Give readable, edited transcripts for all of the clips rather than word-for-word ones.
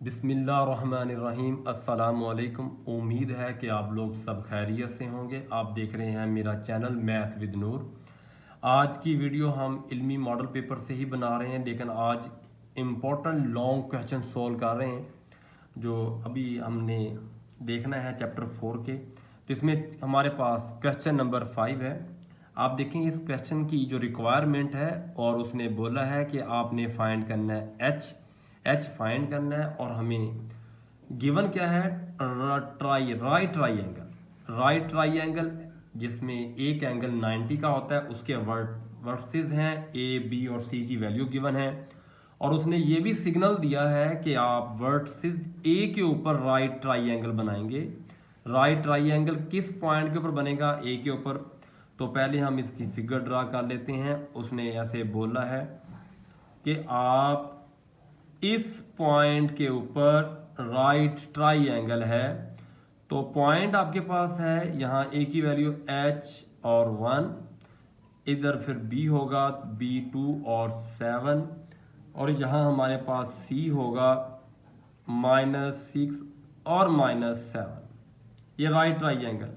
बिस्मिल्लाहिर्रहमानिर्रहीम। अस्सलामुअलैकुम। उम्मीद है कि आप लोग सब खैरियत से होंगे। आप देख रहे हैं मेरा चैनल मैथ विद नूर। आज की वीडियो हम इल्मी मॉडल पेपर से ही बना रहे हैं, लेकिन आज इम्पोर्टेंट लॉन्ग क्वेश्चन सोल्व कर रहे हैं जो अभी हमने देखना है चैप्टर 4 के। तो इसमें हमारे पास क्वेश्चन नंबर 5 है। आप देखें इस क्वेश्चन की जो रिक्वायरमेंट है, और उसने बोला है कि आपने फाइंड करना है एच फाइंड करना है, और हमें गिवन क्या है, राइट ट्राइंगल जिसमें एक एंगल 90 का होता है, उसके वर्सेस हैं ए बी और सी की वैल्यू गिवन है। और उसने ये भी सिग्नल दिया है कि आप वर्सेस ए के ऊपर राइट ट्राइंगल बनाएंगे। राइट ट्राइंगल किस पॉइंट के ऊपर बनेगा, ए के ऊपर। तो पहले हम इसकी फिगर ड्रा कर लेते हैं। उसने ऐसे बोला है कि आप इस पॉइंट के ऊपर राइट ट्राइंगल है। तो पॉइंट आपके पास है यहाँ ए की वैल्यू एच और 1, इधर फिर बी होगा B2 और 7, और यहाँ हमारे पास सी होगा -6 और -7। ये राइट ट्राइंगल।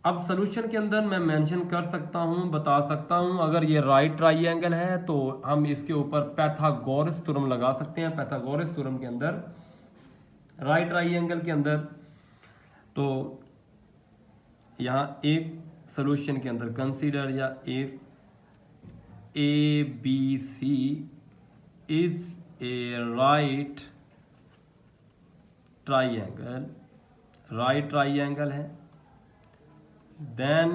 अब सोल्यूशन के अंदर मैं मेंशन कर सकता हूं, बता सकता हूं, अगर ये राइट ट्राइंगल है तो हम इसके ऊपर पाइथागोरस थ्योरम लगा सकते हैं। पाइथागोरस थ्योरम के अंदर राइट ट्राइंगल के अंदर, तो यहाँ एक सोल्यूशन के अंदर कंसीडर या if ABC is a right triangle है, then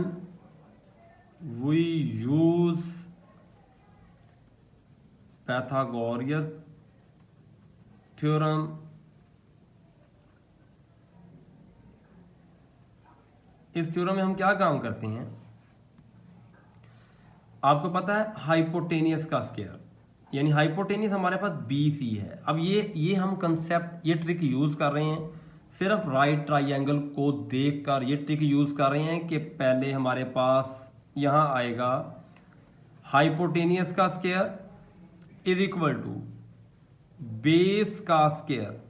we use Pythagorean theorem इस थ्योरम में हम क्या काम करते हैं, आपको पता है हाइपोटेनियस का स्क्वायर, यानी हाइपोटेनियस हमारे पास BC है। अब ये हम कंसेप्ट, ये ट्रिक यूज कर रहे हैं सिर्फ राइट ट्राइंगल को देखकर। ये ट्रिक यूज कर रहे हैं कि पहले हमारे पास यहां आएगा हाइपोटेनियस का square is equal to base का स्क्वायर,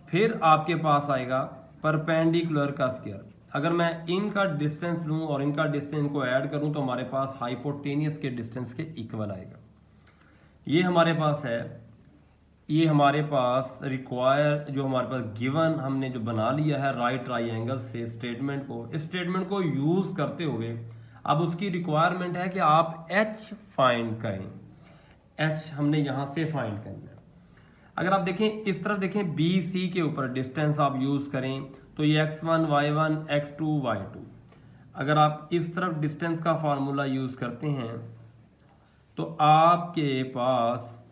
फिर आपके पास आएगा परपेंडिकुलर का स्क्वायर। अगर मैं इनका डिस्टेंस लूं और इनका डिस्टेंस को ऐड करूं तो हमारे पास हाइपोटेनियस के डिस्टेंस के इक्वल आएगा। ये हमारे पास है, ये हमारे पास रिक्वायर, जो हमारे पास गिवन हमने जो बना लिया है राइट ट्राइंगल से स्टेटमेंट को, इस स्टेटमेंट को यूज करते हुए अब उसकी रिक्वायरमेंट है कि आप एच फाइंड करें। एच हमने यहां से फाइंड करना है। अगर आप देखें इस तरफ देखें बी सी के ऊपर डिस्टेंस आप यूज करें तो ये x1 y1 x2 y2। अगर आप इस तरफ डिस्टेंस का फार्मूला यूज करते हैं तो आपके पास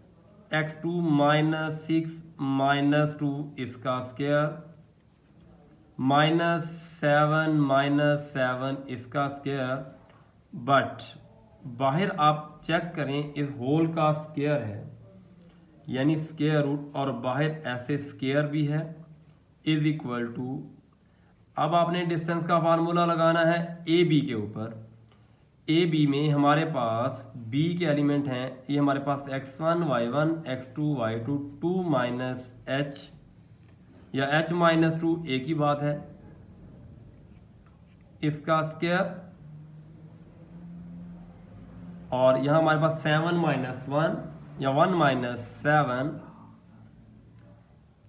x2 -6 -2 इसका स्क्वायर -7 -7 इसका स्क्वायर। बट बाहर आप चेक करें, इस होल का स्क्वायर है यानी स्क्वायर रूट, और बाहर ऐसे स्क्वायर भी है इज इक्वल टू। अब आपने डिस्टेंस का फार्मूला लगाना है ए बी के ऊपर। ए बी में हमारे पास बी के एलिमेंट हैं, ये हमारे पास x1 y1 x2 y2 2 minus h या h -2 एक ही बात है, इसका स्क्वायर। और यहां हमारे पास 7 -1 या 1 -7,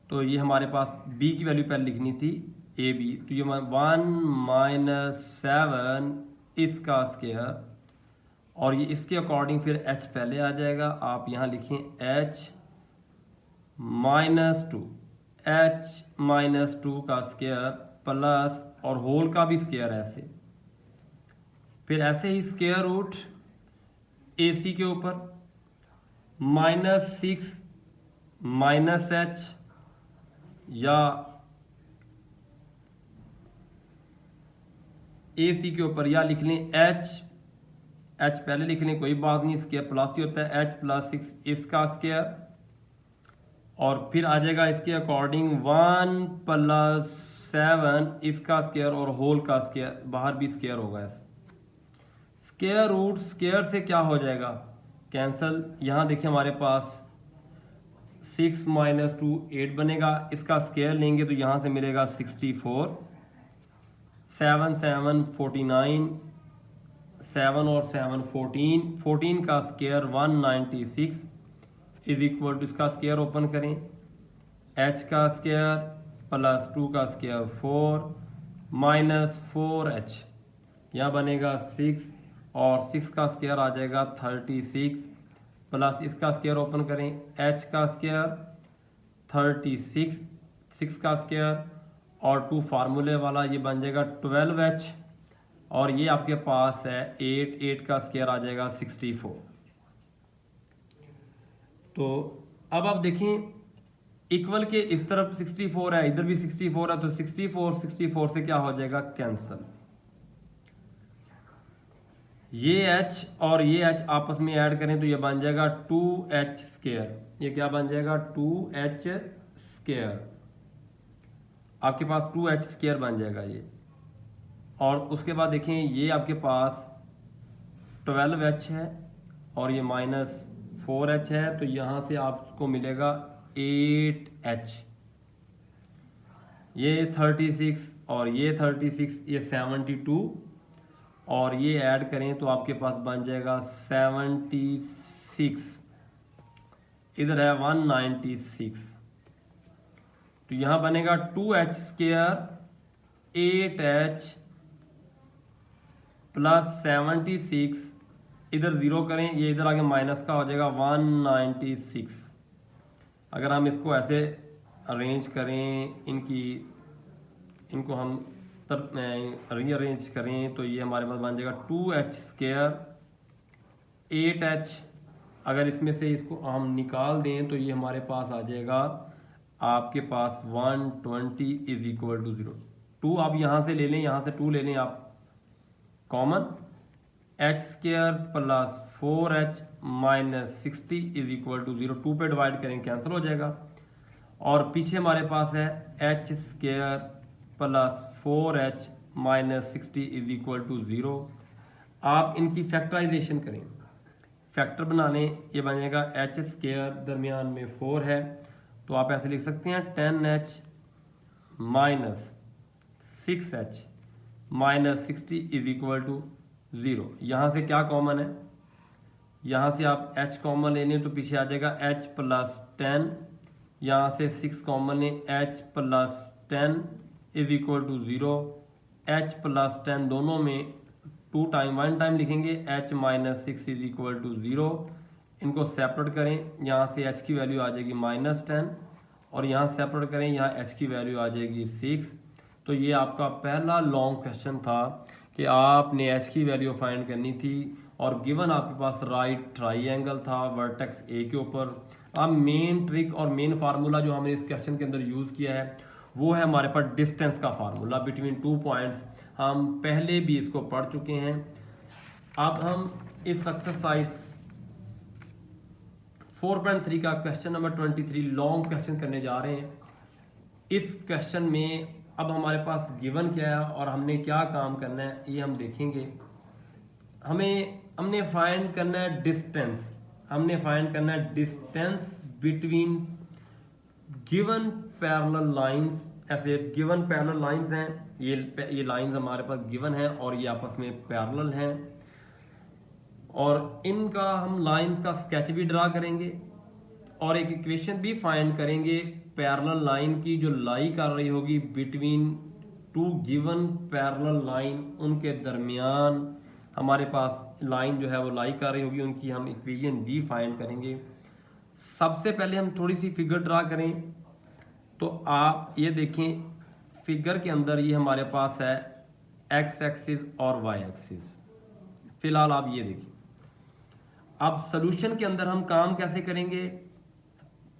तो ये हमारे पास b की वैल्यू पहले लिखनी थी ए बी, तो ये 1 -7 इसका स्क्वायर, और ये इसके अकॉर्डिंग फिर h पहले आ जाएगा। आप यहां लिखें h -2 का स्क्वायर प्लस, और होल का भी स्क्वायर ऐसे, फिर ऐसे ही स्क्वायर रूट AC के ऊपर -6 -h या AC के ऊपर, या लिख लें h पहले लिख लें, कोई बात नहीं, स्क्वायर प्लस ही होता है, h +6 इसका स्क्वायर, और फिर आ जाएगा इसके अकॉर्डिंग 1 + 7 इसका स्क्वायर, और होल का स्क्वायर, बाहर भी स्क्वायर होगा ऐसे। स्क्वायर रूट स्क्वायर से क्या हो जाएगा, कैंसल। यहाँ देखिए हमारे पास 6 माइनस 2 8 बनेगा। इसका स्क्वायर लेंगे तो यहाँ से मिलेगा 64, 7 7 49, 7 और 7 14, 14 का स्क्वायर 196 इज इक्वल टू, इसका स्क्वायर ओपन करें, h का स्क्वायर प्लस 2 का स्क्वायर 4 माइनस 4h, यह बनेगा 6 और 6 का स्क्वायर आ जाएगा 36 प्लस इसका स्क्वायर ओपन करें, h का स्क्वायर 36, 6 का स्क्वायर और 2 फार्मूले वाला ये बन जाएगा 12h और ये आपके पास है 8, 8 का स्क्वायर आ जाएगा 64। तो अब आप देखें इक्वल के इस तरफ 64 है, इधर भी 64 है, तो 64 से क्या हो जाएगा कैंसल। ये h और ये h आपस में ऐड करें तो ये बन जाएगा 2h स्क्वायर, ये क्या बन जाएगा 2h स्क्वायर, आपके पास 2h स्क्वायर बन जाएगा ये। और उसके बाद देखें ये आपके पास 12h है और ये माइनस 4h है, तो यहाँ से आपको मिलेगा 8h, ये 36 और ये 36, ये 72 और ये ऐड करें तो आपके पास बन जाएगा 76, इधर है 196, तो यहाँ बनेगा 2h स्क्वायर 8h प्लस 76, इधर ज़ीरो करें, ये इधर आगे माइनस का हो जाएगा 196। अगर हम इसको ऐसे अरेंज करें, इनको हम रीअरेंज करें तो ये हमारे पास बन जाएगा 2h स्क्वायर 8h, अगर इसमें से इसको हम निकाल दें तो ये हमारे पास आ जाएगा आपके पास 120 इज इक्वल टू 0। 2 आप यहाँ से ले लें, यहाँ से 2 ले लें आप common, h square plus 4h minus 60 is equal to 0, 2 पे डिवाइड करें कैंसिल हो जाएगा। और पीछे हमारे पास है h square plus 4h minus 60 is equal to 0। आप इनकी फैक्टराइजेशन करें, फैक्टर बनाने, ये बनेगा h स्क्वायर दरमियान में 4 है तो आप ऐसे लिख सकते हैं 10h minus 6h minus 60 is equal to 0। यहाँ से क्या कॉमन है, यहाँ से आप h कॉमन ले लें तो पीछे आ जाएगा h प्लस 10, यहाँ से 6 कॉमन लें, h plus 10 is equal to 0, h plus 10 दोनों में 2 टाइम 1 टाइम लिखेंगे, h minus 6 is equal to 0, इनको सेपरेट करें, यहाँ से h की वैल्यू आ जाएगी माइनस 10 और यहाँ सेपरेट करें, यहाँ h की वैल्यू आ जाएगी 6। तो ये आपका पहला लॉन्ग क्वेश्चन था कि आपने h की वैल्यू फाइंड करनी थी और गिवन आपके पास राइट ट्राइंगल था वर्टेक्स ए के ऊपर। अब मेन ट्रिक और मेन फार्मूला जो हमने इस क्वेश्चन के अंदर यूज़ किया है वो है हमारे पास डिस्टेंस का फार्मूला बिटवीन 2 पॉइंट्स। हम पहले भी इसको पढ़ चुके हैं। अब हम इस एक्सरसाइज 4.3 का क्वेश्चन नंबर 23 लॉन्ग क्वेश्चन करने जा रहे हैं। इस क्वेश्चन में अब हमारे पास गिवन क्या है और हमने क्या काम करना है ये हम देखेंगे। हमने फाइंड करना है डिस्टेंस, हमने फाइंड करना है distance between given parallel lines. ऐसे गिवन पैरेलल लाइंस हैं, ये लाइंस हमारे पास गिवन हैं और ये आपस में पैरेलल हैं और इनका हम लाइंस का स्केच भी ड्रा करेंगे और एक इक्वेशन भी फाइंड करेंगे पैरेलल लाइन की जो लाई कर रही होगी बिटवीन 2 गिवन पैरेलल लाइन, उनके दरमियान हमारे पास लाइन जो है वो लाई कर रही होगी, उनकी हम इक्वेशन भी फाइंड करेंगे। सबसे पहले हम थोड़ी सी फिगर ड्रा करें तो आप ये देखें फिगर के अंदर ये हमारे पास है x एक्सिस और y एक्सिस। फिलहाल आप ये देखिए। अब सॉल्यूशन के अंदर हम काम कैसे करेंगे,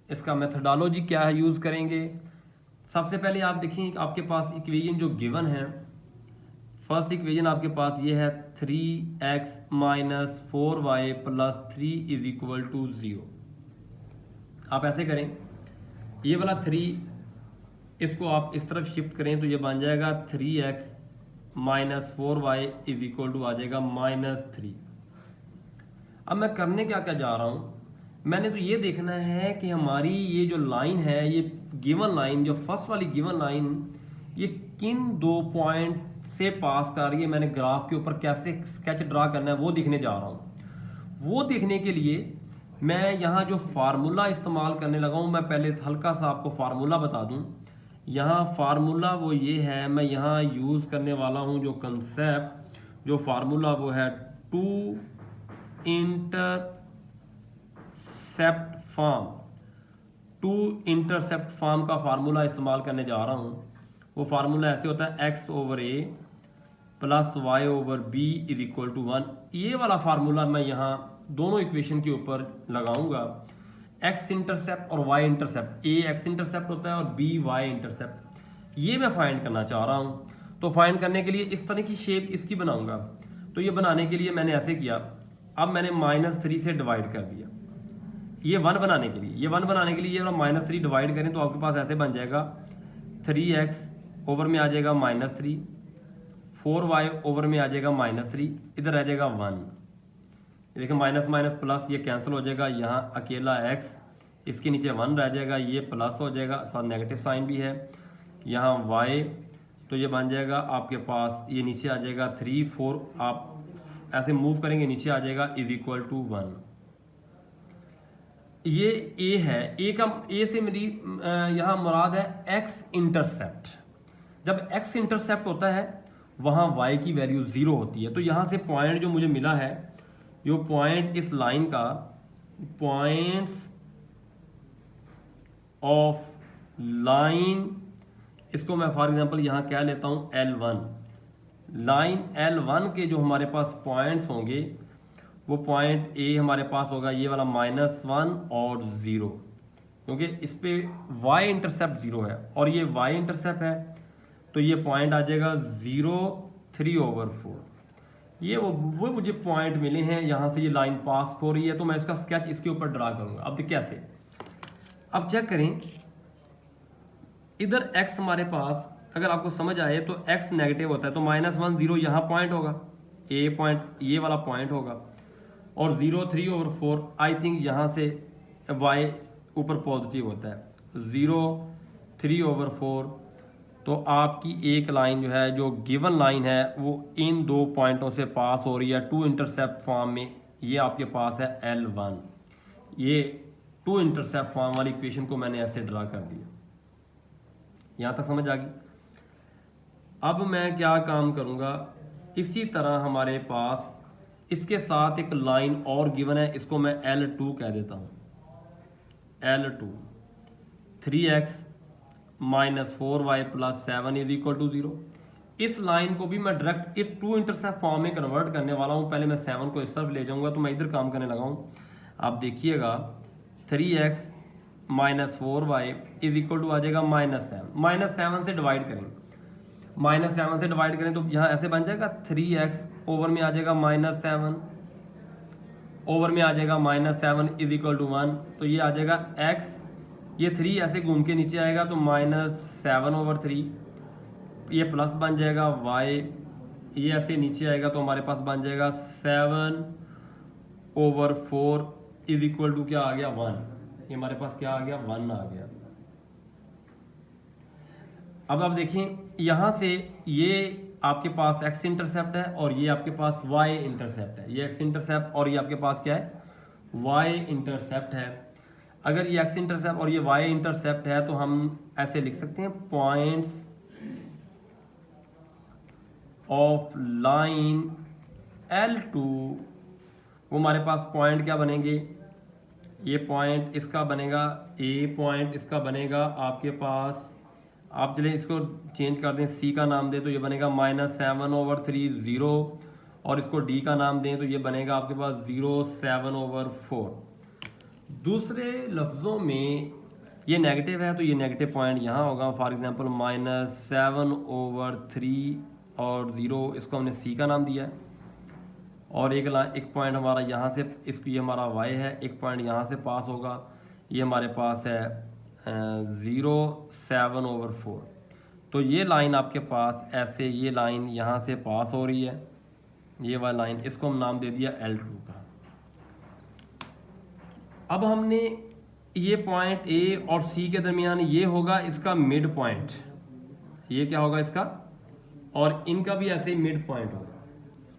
इसका मेथडोलॉजी क्या है यूज करेंगे। सबसे पहले आप देखें आपके पास इक्वेशन जो गिवन है, फर्स्ट इक्वेशन आपके पास ये है 3x minus 4y plus 3 is equal to 0। आप ऐसे करें, ये वाला 3 इसको आप इस तरफ शिफ्ट करें तो ये बन जाएगा 3x minus 4y is equal to आ जाएगा -3। अब मैं करने क्या क्या जा रहा हूँ, मैंने तो ये देखना है कि हमारी ये जो लाइन है, ये गिवन लाइन, जो फर्स्ट वाली गिवन लाइन, ये किन 2 पॉइंट से पास कर रही है। मैंने ग्राफ के ऊपर कैसे स्केच ड्रा करना है वो देखने जा रहा हूँ। वो देखने के लिए मैं यहाँ जो फार्मूला इस्तेमाल करने लगा हूँ, मैं पहले हल्का सा आपको फार्मूला बता दूँ। यहाँ फार्मूला वो ये है, मैं यहाँ यूज़ करने वाला हूँ जो कंसेप्ट, जो फार्मूला वो है टू इंटरसेप्ट फॉर्म का फार्मूला इस्तेमाल करने जा रहा हूँ। वो फार्मूला ऐसे होता है x/a plus y/b is equal to 1। ये वाला फार्मूला मैं यहाँ दोनों इक्वेशन के ऊपर लगाऊंगा। x इंटरसेप्ट और y intercept, a x intercept होता है और b y इंटरसेप्ट, ये मैं फाइंड करना चाह रहा हूँ। तो फाइंड करने के लिए इस तरह की शेप इसकी बनाऊंगा। तो ये बनाने के लिए मैंने ऐसे किया, अब मैंने -3 से डिवाइड कर दिया। ये 1 बनाने के लिए, ये 1 बनाने के लिए ये -3 डिवाइड करें तो आपके पास ऐसे बन जाएगा 3x ओवर में आ जाएगा -3, 4y ओवर में आ जाएगा -3, इधर रह जाएगा 1। देखिए माइनस माइनस प्लस ये कैंसिल हो जाएगा, यहाँ अकेला x, इसके नीचे 1 रह जाएगा, ये प्लस हो जाएगा, साथ नेगेटिव साइन भी है। यहाँ y तो ये बन जाएगा आपके पास, ये नीचे आ जाएगा 3 4, आप ऐसे मूव करेंगे नीचे आ जाएगा इज इक्वल टू 1। ये a है, a से मेरी यहाँ मुराद है x इंटरसेप्ट। जब x इंटरसेप्ट होता है वहाँ y की वैल्यू 0 होती है। तो यहाँ से पॉइंट जो मुझे मिला है, जो पॉइंट इस लाइन का, पॉइंट्स ऑफ लाइन, इसको मैं फॉर एग्जांपल यहाँ क्या लेता हूँ L1। लाइन L1 के जो हमारे पास पॉइंट्स होंगे, वो पॉइंट A हमारे पास होगा ये वाला -1 और 0, क्योंकि इस पे y इंटरसेप्ट 0 है और ये y इंटरसेप्ट है, तो ये पॉइंट आ जाएगा 0 3/4। ये वो मुझे पॉइंट मिले हैं, यहाँ से ये लाइन पास हो रही है, तो मैं इसका स्केच इसके ऊपर ड्रा करूंगा। अब कैसे, अब चेक करें, इधर x हमारे पास अगर आपको समझ आए तो x नेगेटिव होता है, तो -1 0 यहाँ पॉइंट होगा, a पॉइंट ये वाला पॉइंट होगा, और 0 3/4 आई थिंक यहाँ से y ऊपर पॉजिटिव होता है, 0 3/4। तो आपकी एक लाइन जो है, जो गिवन लाइन है, वो इन 2 पॉइंटों से पास हो रही है टू इंटरसेप्ट फॉर्म में। ये आपके पास है L1। ये टू इंटरसेप्ट फॉर्म वाली इक्वेशन को मैंने ऐसे ड्रा कर दिया। यहाँ तक समझ आ गई। अब मैं क्या काम करूँगा, इसी तरह हमारे पास इसके साथ एक लाइन और गिवन है, इसको मैं L2 कह देता हूँ। L2 3x -4y + 7 is equal to 0। इस लाइन को भी मैं डायरेक्ट इस टू इंटरसेप्ट फॉर्म में कन्वर्ट करने वाला हूँ। पहले मैं 7 को इस तरफ ले जाऊँगा, तो मैं इधर काम करने लगा हूँ। आप देखिएगा 3x -4y is equal to आ जाएगा -7। -7 से डिवाइड करेंगे, -7 से डिवाइड करें तो यहाँ ऐसे बन जाएगा 3x ओवर में आ जाएगा -7 ओवर में आ जाएगा -7 इज इक्वल टू 1। तो ये आ जाएगा x, ये 3 ऐसे घूम के नीचे आएगा तो -7/3, ये प्लस बन जाएगा y, ये ऐसे नीचे आएगा तो हमारे पास बन जाएगा 7/4 इज इक्वल टू क्या आ गया 1। ये हमारे पास क्या आ गया 1 आ गया। अब आप देखें, यहाँ से ये आपके पास x इंटरसेप्ट है और ये आपके पास y इंटरसेप्ट है। ये x इंटरसेप्ट और ये आपके पास क्या है, y इंटरसेप्ट है। अगर ये x इंटरसेप्ट और ये y इंटरसेप्ट है तो हम ऐसे लिख सकते हैं, पॉइंट्स ऑफ लाइन L2, वो हमारे पास पॉइंट क्या बनेंगे, ये पॉइंट इसका बनेगा A पॉइंट, इसका बनेगा आपके पास, आप चले इसको चेंज कर दें, C का नाम दें तो ये बनेगा -7/3 0, और इसको D का नाम दें तो ये बनेगा आपके पास 0 7/4। दूसरे लफ्ज़ों में ये नेगेटिव है तो ये नेगेटिव पॉइंट यहाँ होगा, फॉर एग्जांपल -7/3 और 0, इसको हमने C का नाम दिया है। और एक पॉइंट हमारा यहाँ से, इसको ये हमारा y है, एक पॉइंट यहाँ से पास होगा, ये हमारे पास है 0 7/4। तो ये लाइन आपके पास ऐसे, ये लाइन यहाँ से पास हो रही है, ये वाली लाइन, इसको हम नाम दे दिया L2 का। अब हमने ये पॉइंट ए और सी के दरमियान ये होगा इसका मिड पॉइंट, ये क्या होगा इसका, और इनका भी ऐसे ही मिड पॉइंट होगा।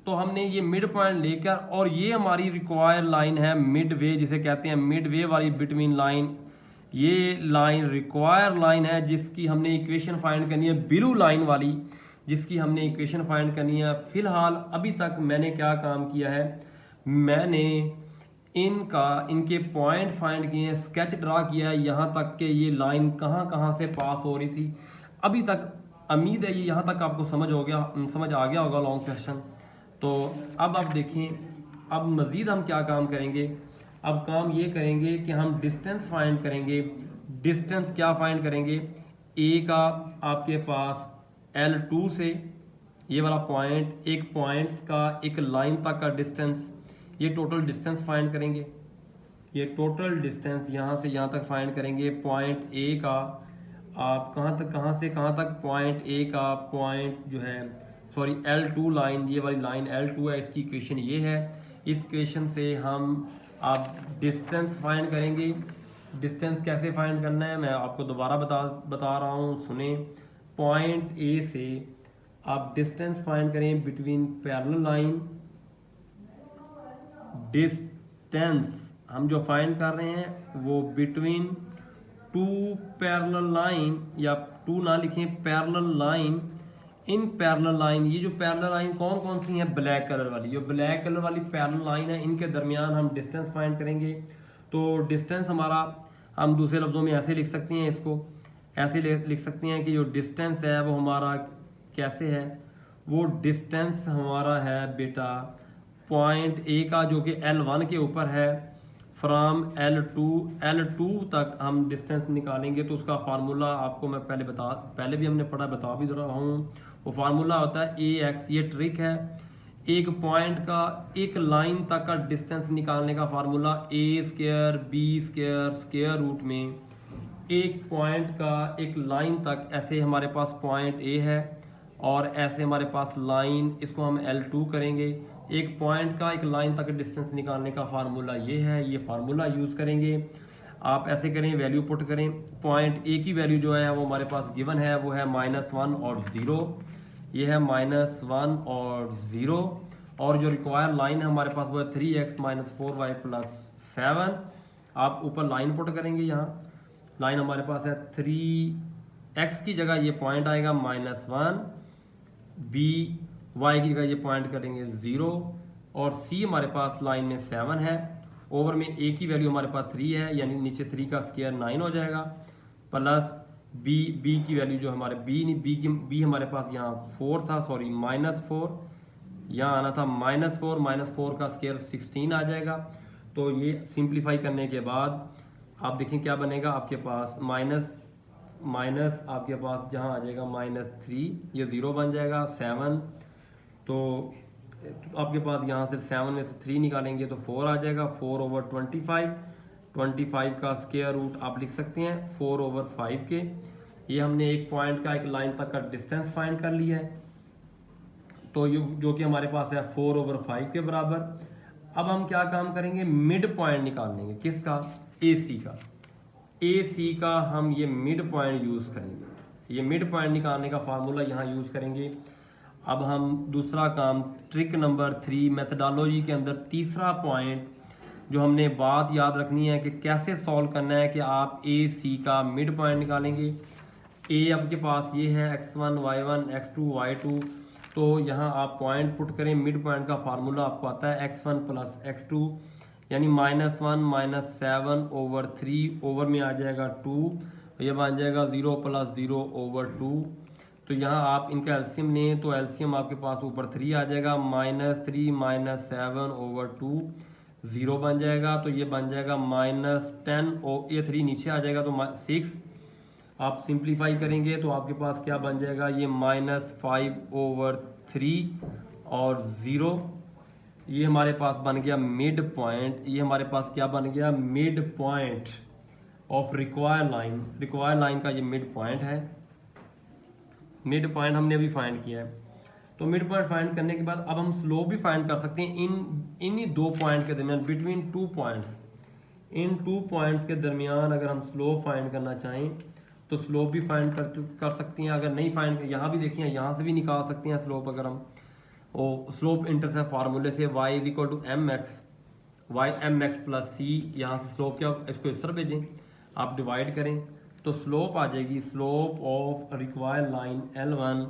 तो हमने ये मिड पॉइंट लेकर, और ये हमारी रिक्वायर्ड लाइन है मिड वे, जिसे कहते हैं मिड वे वाली बिटवीन लाइन। ये लाइन रिक्वायर्ड लाइन है जिसकी हमने इक्वेशन फाइंड करनी है, ब्लू लाइन वाली जिसकी हमने इक्वेशन फाइंड करनी है। फिलहाल अभी तक मैंने क्या काम किया है, मैंने इनके पॉइंट फाइंड किए हैं, स्केच ड्रा किया है यहाँ तक कि ये लाइन कहाँ कहाँ से पास हो रही थी। अभी तक उम्मीद है ये यहाँ तक आपको समझ आ गया होगा लॉन्ग क्वेश्चन। तो अब आप देखें, अब मज़ीद हम क्या काम करेंगे। अब काम ये करेंगे कि हम डिस्टेंस फाइंड करेंगे। डिस्टेंस क्या फाइंड करेंगे, ए का आपके पास L2 से ये वाला पॉइंट, एक पॉइंट्स का एक लाइन तक का डिस्टेंस, ये टोटल डिस्टेंस फाइंड करेंगे। ये टोटल डिस्टेंस यहाँ से यहाँ तक फाइंड करेंगे। पॉइंट ए का आप कहाँ से कहाँ तक, पॉइंट ए का पॉइंट जो है, सॉरी L2 लाइन, ये वाली लाइन L2 है, इसकी इक्वेशन ये है। इस इक्वेशन से हम आप डिस्टेंस फाइंड करेंगे। डिस्टेंस कैसे फाइंड करना है मैं आपको दोबारा बता रहा हूँ, सुने। पॉइंट ए से आप डिस्टेंस फाइंड करें बिटवीन पैरेलल लाइन। डिस्टेंस हम जो फाइंड कर रहे हैं वो बिटवीन टू पैरेलल लाइन, या टू ना लिखें, parallel line. In parallel line, ये जो पैरेलल लाइन कौन कौन सी हैं, ब्लैक कलर वाली, जो ब्लैक कलर वाली पैरेलल लाइन है, इनके दरमियान हम डिस्टेंस फाइंड करेंगे। तो डिस्टेंस हमारा, हम दूसरे लफ्ज़ों में ऐसे लिख सकते हैं, इसको ऐसे लिख सकते हैं कि जो डिस्टेंस है वो हमारा कैसे है, वो डिस्टेंस हमारा है बेटा पॉइंट ए का जो कि L1 के ऊपर है, फ्राम L2 तक हम डिस्टेंस निकालेंगे। तो उसका फार्मूला आपको मैं पहले भी हमने पढ़ा, बता भी रहा हूँ। वो फार्मूला होता है AX। ये ट्रिक है, एक पॉइंट का एक लाइन तक का डिस्टेंस निकालने का formula A² B² square root में एक पॉइंट का एक लाइन तक, ऐसे हमारे पास पॉइंट A है और ऐसे हमारे पास लाइन, इसको हम L2 करेंगे। एक पॉइंट का एक लाइन तक डिस्टेंस निकालने का फार्मूला ये है, ये फार्मूला यूज़ करेंगे। आप ऐसे करें, वैल्यू पुट करें। पॉइंट ए की वैल्यू जो है वो हमारे पास गिवन है, वो है -1 और 0। ये है -1 और 0, और जो रिक्वायर्ड लाइन है हमारे पास वो है 3x - 4y + 7। आप ऊपर लाइन पुट करेंगे, यहाँ लाइन हमारे पास है 3x की जगह ये पॉइंट आएगा -1, y की जगह ये पॉइंट करेंगे 0, और c हमारे पास लाइन में 7 है। ओवर में a की वैल्यू हमारे पास 3 है, यानी नीचे 3 का स्क्वायर 9 हो जाएगा, प्लस b की वैल्यू जो हमारे b हमारे पास यहाँ 4 था, सॉरी -4, यहाँ आना था -4 का स्क्वायर 16 आ जाएगा। तो ये सिंप्लीफाई करने के बाद आप देखें क्या बनेगा, आपके पास माइनस आपके पास जहाँ आ जाएगा -3, ये 0 बन जाएगा, 7। तो आपके पास यहाँ से 7 में से 3 निकालेंगे तो 4 आ जाएगा, 4/25 का स्क्वायर रूट आप लिख सकते हैं 4/5 के। ये हमने एक पॉइंट का एक लाइन तक का डिस्टेंस फाइंड कर लिया है, तो ये जो कि हमारे पास है 4/5 के बराबर। अब हम क्या काम करेंगे, मिड पॉइंट निकाल लेंगे, किसका, AC का हम ये मिड पॉइंट यूज़ करेंगे। ये मिड पॉइंट निकालने का फार्मूला यहाँ यूज़ करेंगे। अब हम दूसरा काम, ट्रिक नंबर 3 मेथडोलॉजी के अंदर तीसरा पॉइंट जो हमने बात याद रखनी है कि कैसे सॉल्व करना है कि आप AC का मिड पॉइंट निकालेंगे। A आपके पास ये है x1 y1 x2 y2, तो यहाँ आप पॉइंट पुट करें। मिड पॉइंट का फार्मूला आपको आता है x1 + x2, यानी -1 - 7/3, ओवर में आ जाएगा 2, ये बन जाएगा 0 + 0/2। तो यहाँ आप इनका एलसीएम लें तो एलसीएम आपके पास ऊपर 3 आ जाएगा, -3 - 7/2, 0 बन जाएगा। तो ये बन जाएगा -10, ये 3 नीचे आ जाएगा तो 6। आप सिंप्लीफाई करेंगे तो आपके पास क्या बन जाएगा, ये -5/3 और 0। ये हमारे पास बन गया मिड पॉइंट। ये हमारे पास क्या बन गया, mid point of required line. Required line का ये मिड पॉइंट है। मिड पॉइंट हमने अभी फाइंड किया है। तो मिड पॉइंट फाइंड करने के बाद अब हम स्लोप भी फाइंड कर सकते हैं इन्हीं दो पॉइंट के दरमियान, बिटवीन 2 पॉइंट्स। इन 2 पॉइंट्स के दरमियान अगर हम स्लोप फाइंड करना चाहें तो स्लोप भी फाइंड कर सकती हैं। अगर नहीं फाइंड, यहाँ भी देखिए यहाँ से भी निकाल सकते हैं स्लोप। अगर हम स्लोप इंटरसेप्ट फार्मूले से y is equal to M X plus C, यहाँ से स्लोप क्या, इसको इस तरह भेजें, आप डिवाइड करें तो स्लोप आ जाएगी slope of required line L1।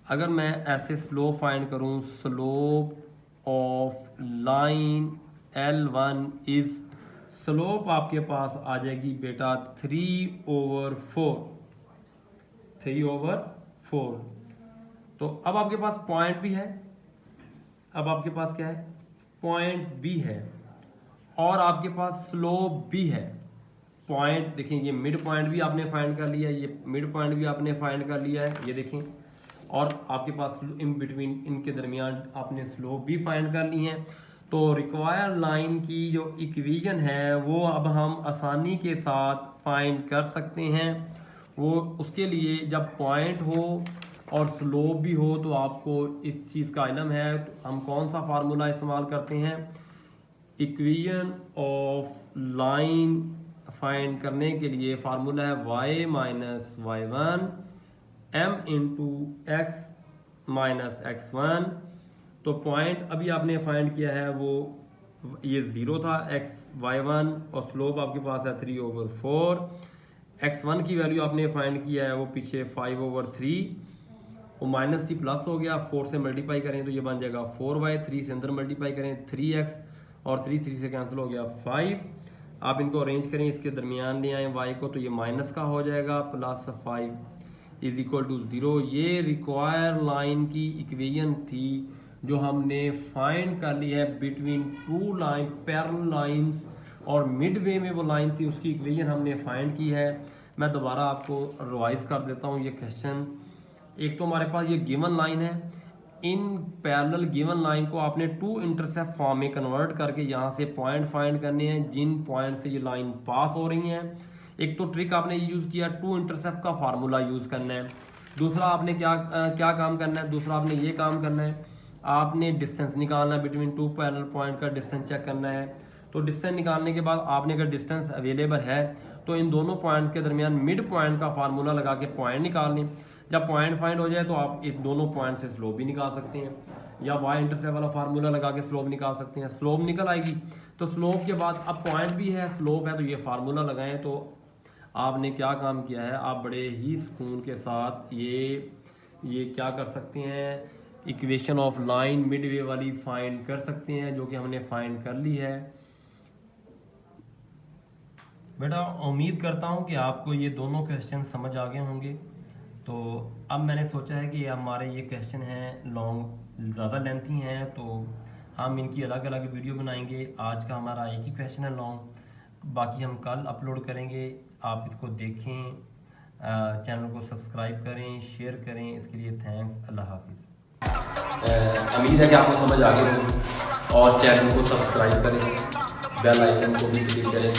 अगर मैं ऐसे स्लोप फाइंड करूँ, slope of line L1 is, slope आपके पास आ जाएगी बेटा 3/4। तो अब आपके पास पॉइंट भी है, अब आपके पास क्या है, पॉइंट भी है और आपके पास स्लोप भी है। पॉइंट देखें, ये मिड पॉइंट भी आपने फाइंड कर लिया है, ये मिड पॉइंट भी आपने फाइंड कर लिया है, ये देखें, और आपके पास इन बिटवीन, इनके दरमियान आपने स्लोप भी फाइंड कर ली है। तो रिक्वायर्ड लाइन की जो इक्वेशन है वो अब हम आसानी के साथ फाइंड कर सकते हैं। वो उसके लिए जब पॉइंट हो और स्लोप भी हो तो आपको इस चीज़ का इल्म है। हम कौन सा फार्मूला इस्तेमाल करते हैं, इक्वेशन ऑफ लाइन फाइंड करने के लिए फार्मूला है y minus y1 m into x minus x1। तो पॉइंट अभी आपने फाइंड किया है वो ये 0 था, y1, और स्लोप आपके पास है 3/4। x1 की वैल्यू आपने फाइंड किया है वो पीछे 5/3, वो माइनस थी प्लस हो गया, 4 से मल्टीप्लाई करें तो ये बन जाएगा 4y, 3 से अंदर मल्टीप्लाई करें 3x, और 3 से कैंसिल हो गया 5। आप इनको अरेंज करें, इसके दरमियान ले आए y को, तो ये माइनस का हो जाएगा, प्लस 5 इज इक्वल टू 0। ये रिक्वायर लाइन की इक्वेशन थी जो हमने फाइंड कर ली है बिटवीन 2 लाइन पैरेलल लाइंस, और मिडवे में वो लाइन थी, उसकी इक्वेशन हमने फाइंड की है। मैं दोबारा आपको रिवाइज कर देता हूँ ये क्वेश्चन। एक तो हमारे पास ये गिवन लाइन है, इन पैरेलल गिवन लाइन को आपने 2 इंटरसेप्ट फॉर्म में कन्वर्ट करके यहाँ से पॉइंट फाइंड करने हैं जिन पॉइंट से ये लाइन पास हो रही हैं। एक तो ट्रिक आपने यूज़ किया 2 इंटरसेप्ट का फार्मूला यूज़ करना है। दूसरा आपने क्या काम करना है, दूसरा आपने ये काम करना है, आपने डिस्टेंस निकालना है, बिटवीन 2 पैरेलल पॉइंट का डिस्टेंस चेक करना है। तो डिस्टेंस निकालने के बाद आपने अगर डिस्टेंस अवेलेबल है तो इन दोनों पॉइंट के दरमियान मिड पॉइंट का फार्मूला लगा के पॉइंट निकाल लें। जब पॉइंट फाइंड हो जाए तो आप इन दोनों पॉइंट से स्लोप भी निकाल सकते हैं, या वाई इंटरसेप्ट वाला फार्मूला लगा के स्लोप निकाल सकते हैं। स्लोप निकल आएगी तो स्लोप के बाद अब पॉइंट भी है, स्लोप है, तो ये फार्मूला लगाएं। तो आपने क्या काम किया है, आप बड़े ही सुकून के साथ ये क्या कर सकते हैं, इक्वेशन ऑफ लाइन मिडवे वाली फाइंड कर सकते हैं, जो कि हमने फाइंड कर ली है। बेटा उम्मीद करता हूं कि आपको ये दोनों क्वेश्चन समझ आ गए होंगे। तो अब मैंने सोचा है कि हमारे ये क्वेश्चन हैं लॉन्ग, ज़्यादा लेंथी हैं, तो हम इनकी अलग अलग वीडियो बनाएंगे। आज का हमारा एक ही क्वेश्चन है लॉन्ग, बाकी हम कल अपलोड करेंगे। आप इसको देखें, चैनल को सब्सक्राइब करें, शेयर करें। इसके लिए थैंक्स, अल्लाह हाफिज़। उम्मीद है कि आपको समझ आ गई होगी, और चैनल को सब्सक्राइब करें, बेल आइकन को भी क्लिक करें